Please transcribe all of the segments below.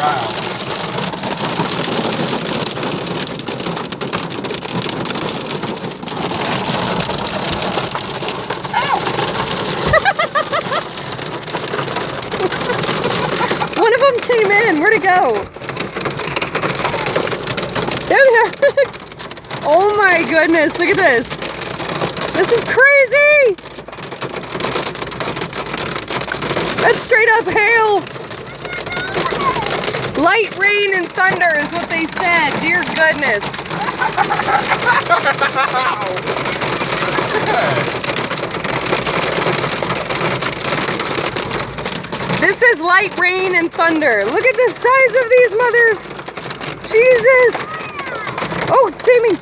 trial. One of them came in. Where'd it go? There they are. Oh my goodness, look at this. This is crazy. That's straight up hail. Light, rain, and thunder is what they said. Dear goodness. This is light, rain, and thunder. Look at the size of these mothers. Jesus. Oh, Jamie.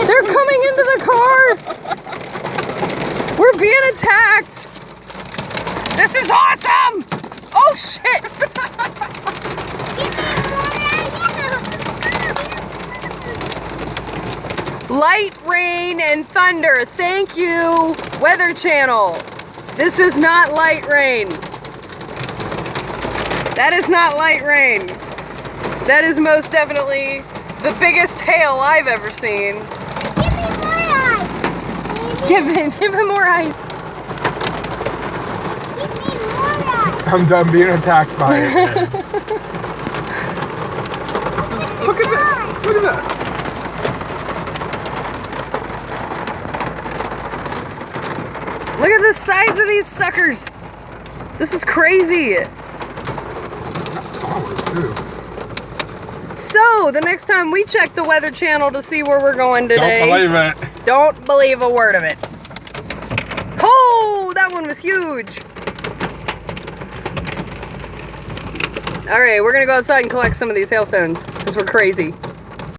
They're coming into the car. We're being attacked. This is awesome. Oh, shit. Light, rain, and thunder. Thank you, Weather Channel. This is not light rain. That is not light rain. That is most definitely the biggest hail I've ever seen. Give him more ice. Give me more ice. I'm done being attacked by it. Look at that. Look at that. Look at the size of these suckers. This is crazy. That's solid too. So, the next time we check the Weather Channel to see where we're going today. Don't believe it. Don't believe a word of it. Oh, that one was huge. All right, we're gonna go outside and collect some of these hailstones because we're crazy.